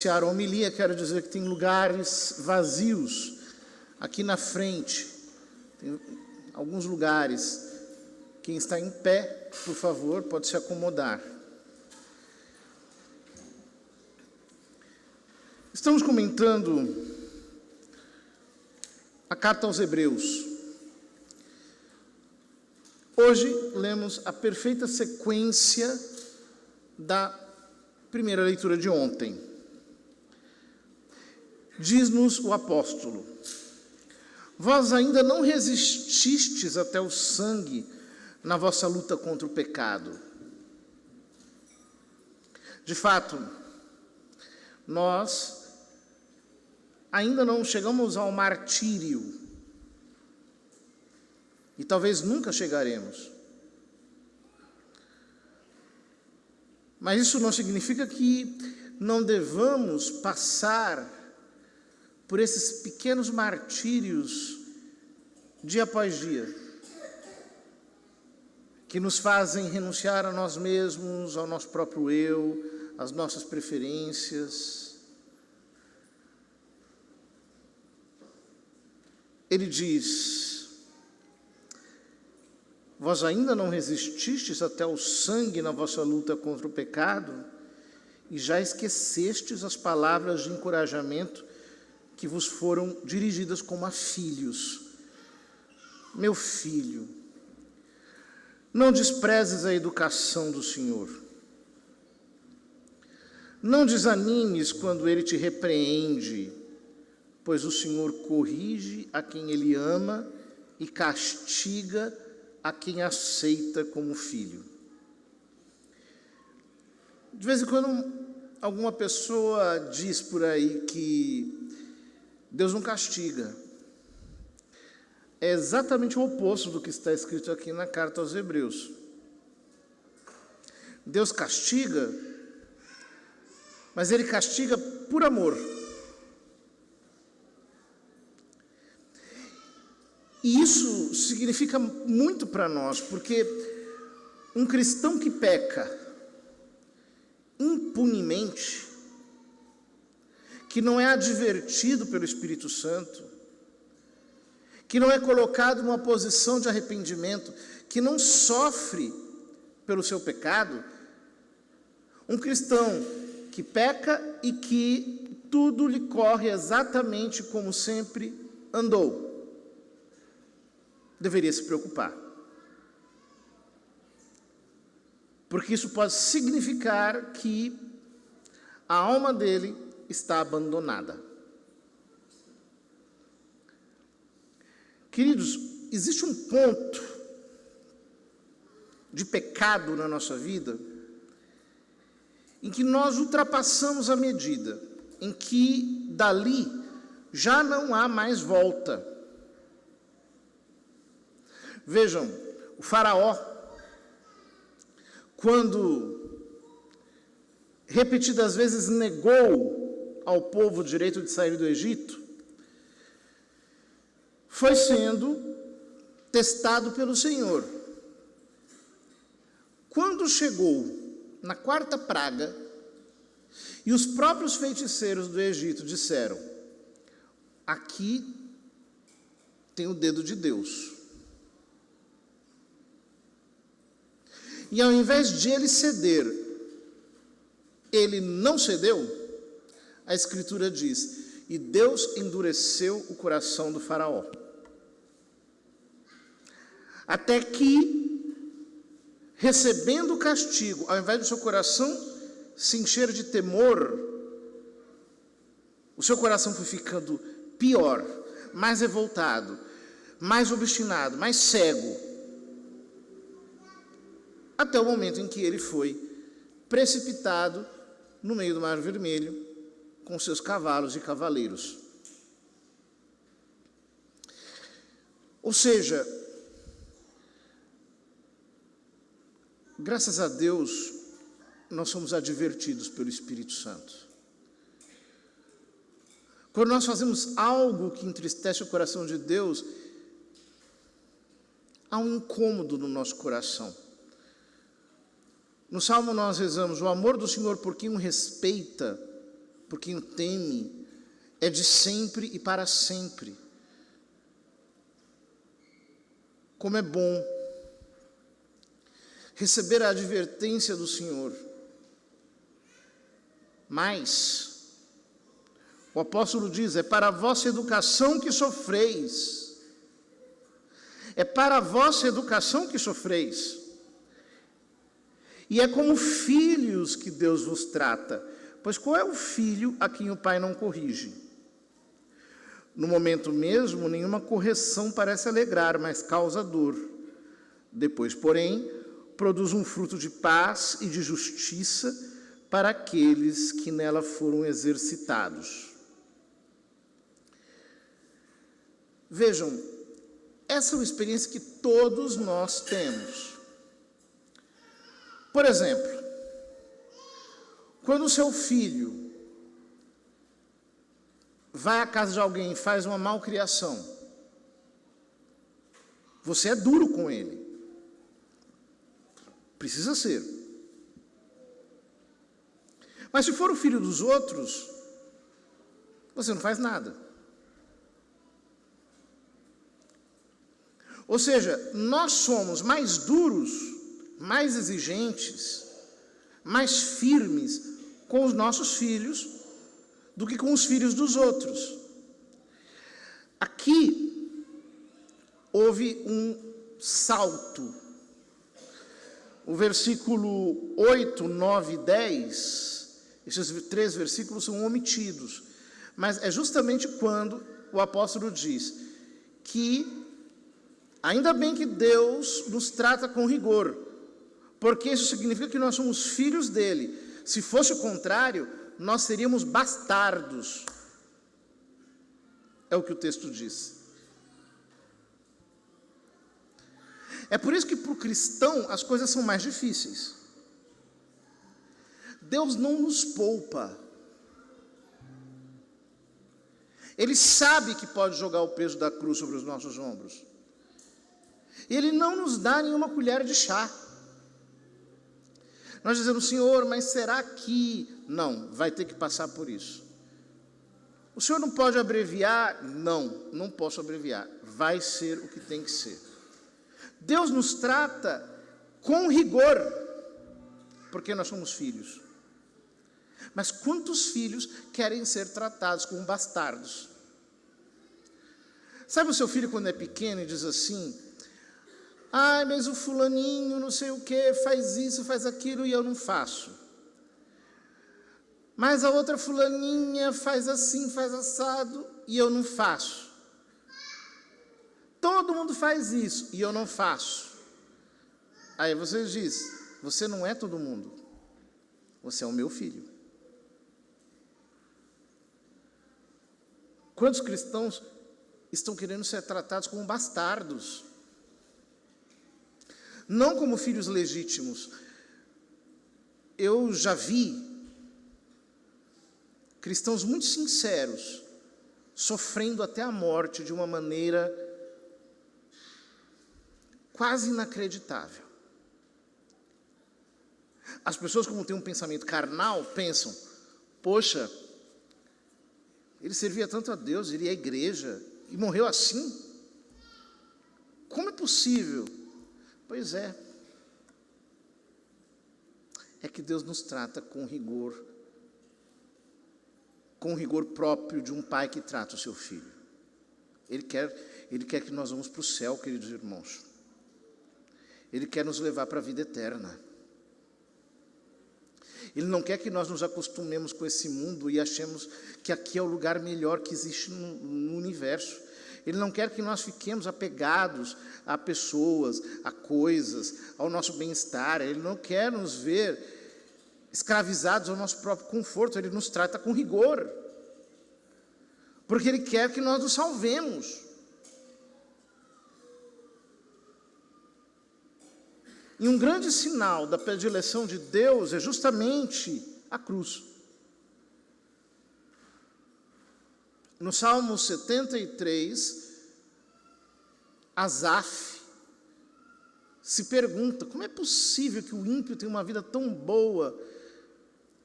iniciar a homilia, quero dizer que tem lugares vazios aqui na frente. Tem alguns lugares. Quem está em pé, por favor, pode se acomodar. Estamos comentando a carta aos Hebreus. Hoje lemos a perfeita sequência da primeira leitura de ontem. Diz-nos o apóstolo: vós ainda não resististes até o sangue na vossa luta contra o pecado. De fato, nós ainda não chegamos ao martírio, e talvez nunca chegaremos. Mas isso não significa que não devamos passar por esses pequenos martírios dia após dia, que nos fazem renunciar a nós mesmos, ao nosso próprio eu, às nossas preferências. Ele diz: vós ainda não resististes até o sangue na vossa luta contra o pecado, e já esquecestes as palavras de encorajamento que vos foram dirigidas como a filhos. Meu filho, não desprezes a educação do Senhor. Não desanimes quando Ele te repreende, pois o Senhor corrige a quem Ele ama e castiga a quem aceita como filho. De vez em quando, alguma pessoa diz por aí que Deus não castiga. É exatamente o oposto do que está escrito aqui na carta aos Hebreus. Deus castiga, mas Ele castiga por amor. E isso significa muito para nós, porque um cristão que peca impunemente, que não é advertido pelo Espírito Santo, que não é colocado numa posição de arrependimento, que não sofre pelo seu pecado, um cristão que peca e que tudo lhe corre exatamente como sempre andou, deveria se preocupar. Porque isso pode significar que a alma dele está abandonada. Queridos, existe um ponto de pecado na nossa vida em que nós ultrapassamos a medida, em que dali já não há mais volta. Vejam, o faraó, quando repetidas vezes negou ao povo o direito de sair do Egito, foi sendo testado pelo Senhor. Quando chegou na quarta praga, e os próprios feiticeiros do Egito disseram: aqui tem o dedo de Deus. E ao invés de ele ceder, ele não cedeu. A Escritura diz: e Deus endureceu o coração do faraó, até que, recebendo o castigo, ao invés do seu coração se encher de temor, o seu coração foi ficando pior, mais revoltado, mais obstinado, mais cego, até o momento em que ele foi precipitado no meio do Mar Vermelho, com seus cavalos e cavaleiros. Ou seja, graças a Deus, nós somos advertidos pelo Espírito Santo. Quando nós fazemos algo que entristece o coração de Deus, há um incômodo no nosso coração. No Salmo nós rezamos: o amor do Senhor por quem o respeita por quem o teme, é de sempre e para sempre. Como é bom receber a advertência do Senhor. Mas, o apóstolo diz, é para a vossa educação que sofreis. É para a vossa educação que sofreis. E é como filhos que Deus vos trata. Pois qual é o filho a quem o pai não corrige? No momento mesmo, nenhuma correção parece alegrar, mas causa dor. Depois, porém, produz um fruto de paz e de justiça para aqueles que nela foram exercitados. Vejam, essa é uma experiência que todos nós temos. Por exemplo, quando o seu filho vai à casa de alguém e faz uma malcriação, você é duro com ele. Precisa ser. Mas se for o filho dos outros, você não faz nada. Ou seja, nós somos mais duros, mais exigentes, mais firmes com os nossos filhos do que com os filhos dos outros. Aqui houve um salto. O versículo 8, 9 e 10, esses 3 versículos são omitidos. Mas é justamente quando o apóstolo diz que ainda bem que Deus nos trata com rigor, porque isso significa que nós somos filhos dele. Se fosse o contrário, nós seríamos bastardos. É o que o texto diz. É por isso que para o cristão as coisas são mais difíceis. Deus não nos poupa. Ele sabe que pode jogar o peso da cruz sobre os nossos ombros. Ele não nos dá nenhuma colher de chá. Nós dizemos, Senhor, mas será que... Não, vai ter que passar por isso. O Senhor não pode abreviar? Não, não posso abreviar. Vai ser o que tem que ser. Deus nos trata com rigor, porque nós somos filhos. Mas quantos filhos querem ser tratados como bastardos? Sabe o seu filho quando é pequeno e diz assim, ai, mas o fulaninho não sei o que, faz isso, faz aquilo e eu não faço. Mas a outra fulaninha faz assim, faz assado e eu não faço. Todo mundo faz isso e eu não faço. Aí você diz, você não é todo mundo. Você é o meu filho. Quantos cristãos estão querendo ser tratados como bastardos? Não como filhos legítimos. Eu já vi cristãos muito sinceros sofrendo até a morte de uma maneira quase inacreditável. As pessoas, como têm um pensamento carnal, pensam, poxa, ele servia tanto a Deus, ele ia à igreja e morreu assim? Como é possível? Pois é. É que Deus nos trata com rigor próprio de um pai que trata o seu filho. Ele quer que nós vamos para o céu, queridos irmãos. Ele quer nos levar para a vida eterna. Ele não quer que nós nos acostumemos com esse mundo e achemos que aqui é o lugar melhor que existe no universo. Ele não quer que nós fiquemos apegados a pessoas, a coisas, ao nosso bem-estar. Ele não quer nos ver escravizados ao nosso próprio conforto. Ele nos trata com rigor, porque Ele quer que nós nos salvemos. E um grande sinal da predileção de Deus é justamente a cruz. No Salmo 73, Asaf se pergunta, como é possível que o ímpio tenha uma vida tão boa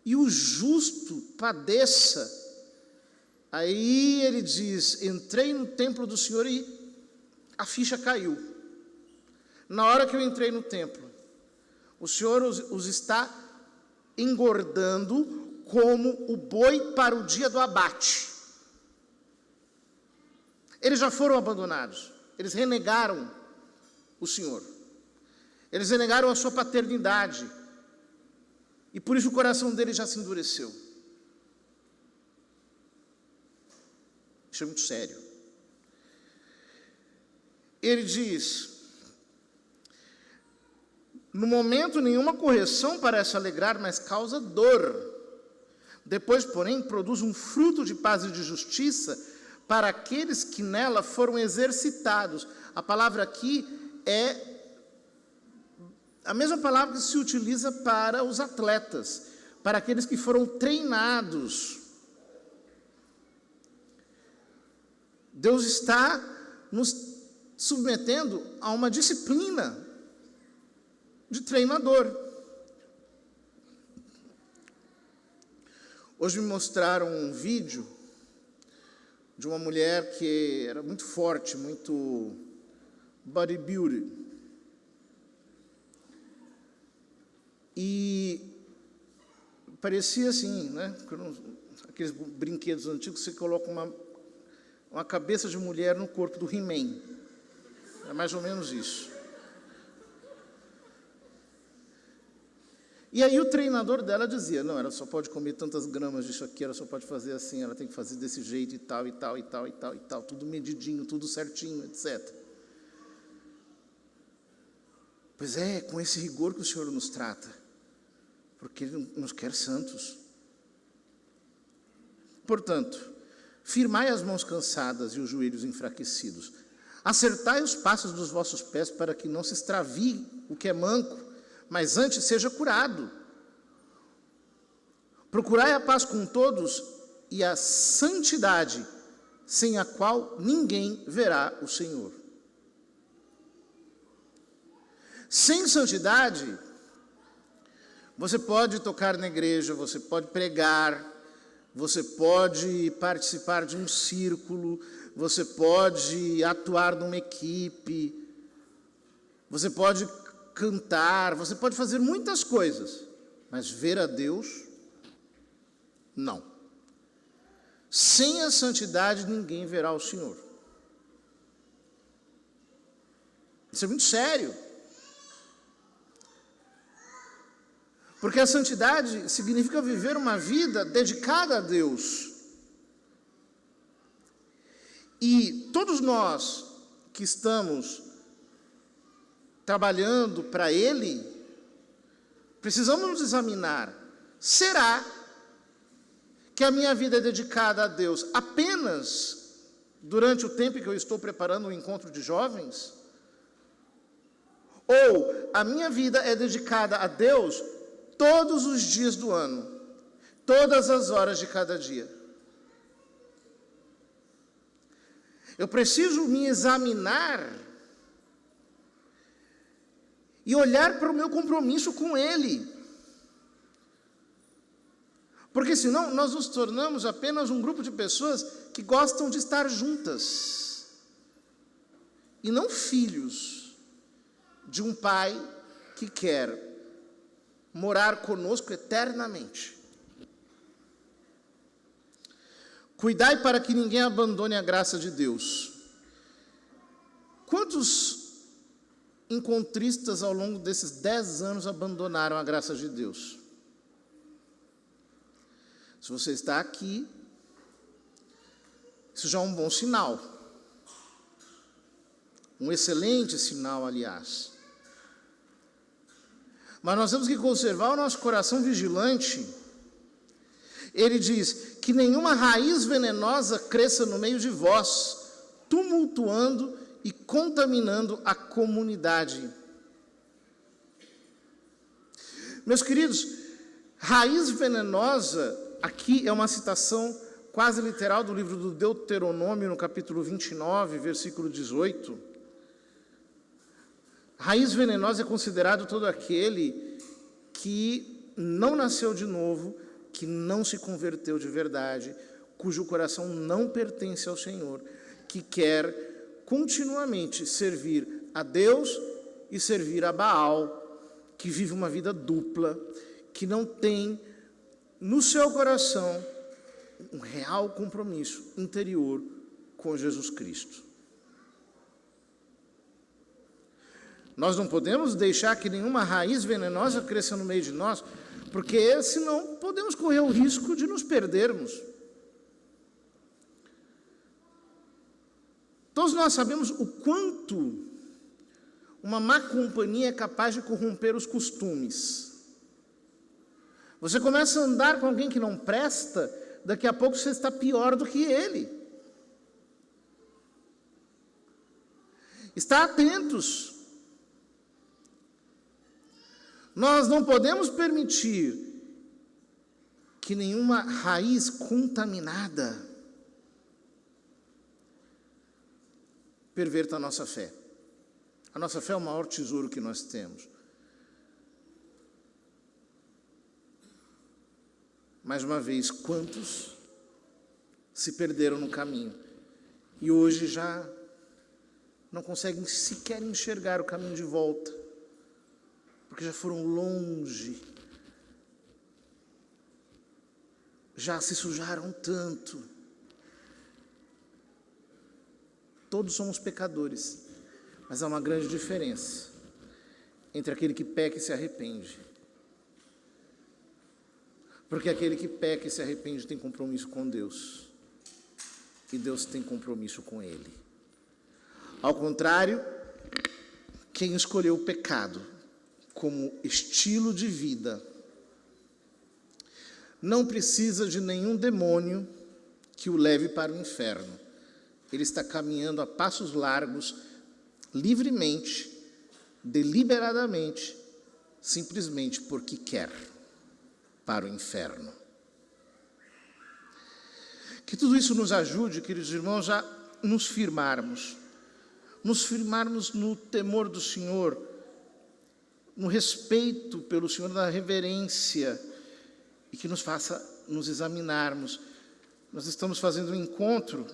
e o justo padeça. Aí ele diz: entrei no templo do Senhor e a ficha caiu. Na hora que eu entrei no templo, o Senhor os está engordando como o boi para o dia do abate. Eles já foram abandonados, eles renegaram o Senhor, eles renegaram a sua paternidade, e por isso o coração deles já se endureceu. Isso é muito sério. Ele diz: no momento nenhuma correção parece alegrar, mas causa dor. Depois, porém, produz um fruto de paz e de justiça para aqueles que nela foram exercitados. A palavra aqui é a mesma palavra que se utiliza para os atletas, para aqueles que foram treinados. Deus está nos submetendo a uma disciplina de treinador. Hoje me mostraram um vídeo de uma mulher que era muito forte, muito bodybuilder. E parecia assim, né? Aqueles brinquedos antigos, você coloca uma cabeça de mulher no corpo do He-Man. É mais ou menos isso. E aí o treinador dela dizia: não, ela só pode comer tantas gramas disso aqui, ela só pode fazer assim, ela tem que fazer desse jeito e tal, e tal, e tal, e tal, e tal, tudo medidinho, tudo certinho, etc. Pois é com esse rigor que o Senhor nos trata, porque Ele nos quer santos. Portanto, firmai as mãos cansadas e os joelhos enfraquecidos. Acertai os passos dos vossos pés, para que não se extravie o que é manco, mas antes seja curado. Procurai a paz com todos e a santidade, sem a qual ninguém verá o Senhor. Sem santidade, você pode tocar na igreja, você pode pregar, você pode participar de um círculo, você pode atuar numa equipe, você pode cantar, você pode fazer muitas coisas, mas ver a Deus, não. Sem a santidade, ninguém verá o Senhor. Isso é muito sério. Porque a santidade significa viver uma vida dedicada a Deus. E todos nós que estamos trabalhando para Ele, precisamos nos examinar. Será que a minha vida é dedicada a Deus apenas durante o tempo que eu estou preparando um encontro de jovens? Ou a minha vida é dedicada a Deus todos os dias do ano, todas as horas de cada dia? Eu preciso me examinar e olhar para o meu compromisso com Ele. Porque senão nós nos tornamos apenas um grupo de pessoas que gostam de estar juntas, e não filhos de um Pai que quer morar conosco eternamente. Cuidai para que ninguém abandone a graça de Deus. Quantos encontristas ao longo desses 10 anos abandonaram a graça de Deus? Se você está aqui, isso já é um bom sinal. Um excelente sinal, aliás. Mas nós temos que conservar o nosso coração vigilante. Ele diz: que nenhuma raiz venenosa cresça no meio de vós, tumultuando e contaminando a comunidade. Meus queridos, raiz venenosa, aqui é uma citação quase literal do livro do Deuteronômio, no capítulo 29, versículo 18. Raiz venenosa é considerado todo aquele que não nasceu de novo, que não se converteu de verdade, cujo coração não pertence ao Senhor, que quer continuamente servir a Deus e servir a Baal, que vive uma vida dupla, que não tem no seu coração um real compromisso interior com Jesus Cristo. Nós não podemos deixar que nenhuma raiz venenosa cresça no meio de nós, porque senão podemos correr o risco de nos perdermos. Todos nós sabemos o quanto uma má companhia é capaz de corromper os costumes. Você começa a andar com alguém que não presta, daqui a pouco você está pior do que ele. Está atentos. Nós não podemos permitir que nenhuma raiz contaminada perverta a nossa fé. A nossa fé é o maior tesouro que nós temos. Mais uma vez, quantos se perderam no caminho e hoje já não conseguem sequer enxergar o caminho de volta, porque já foram longe, já se sujaram tanto. Todos somos pecadores, mas há uma grande diferença entre aquele que peca e se arrepende. Porque aquele que peca e se arrepende tem compromisso com Deus, e Deus tem compromisso com ele. Ao contrário, quem escolheu o pecado como estilo de vida não precisa de nenhum demônio que o leve para o inferno. Ele está caminhando a passos largos, livremente, deliberadamente, simplesmente porque quer, para o inferno. Que tudo isso nos ajude, queridos irmãos, a nos firmarmos no temor do Senhor, no respeito pelo Senhor, na reverência, e que nos faça nos examinarmos. Nós estamos fazendo um encontro,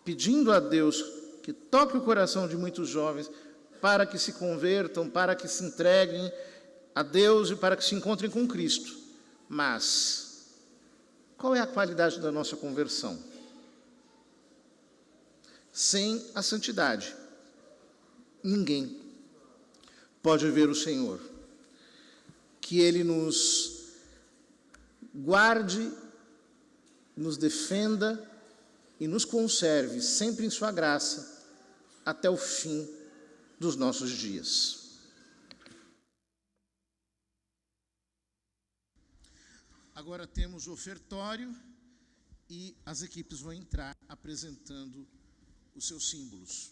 pedindo a Deus que toque o coração de muitos jovens para que se convertam, para que se entreguem a Deus e para que se encontrem com Cristo. Mas qual é a qualidade da nossa conversão? Sem a santidade, ninguém pode ver o Senhor. Que Ele nos guarde, nos defenda e nos conserve sempre em sua graça até o fim dos nossos dias. Agora temos o ofertório e as equipes vão entrar apresentando os seus símbolos.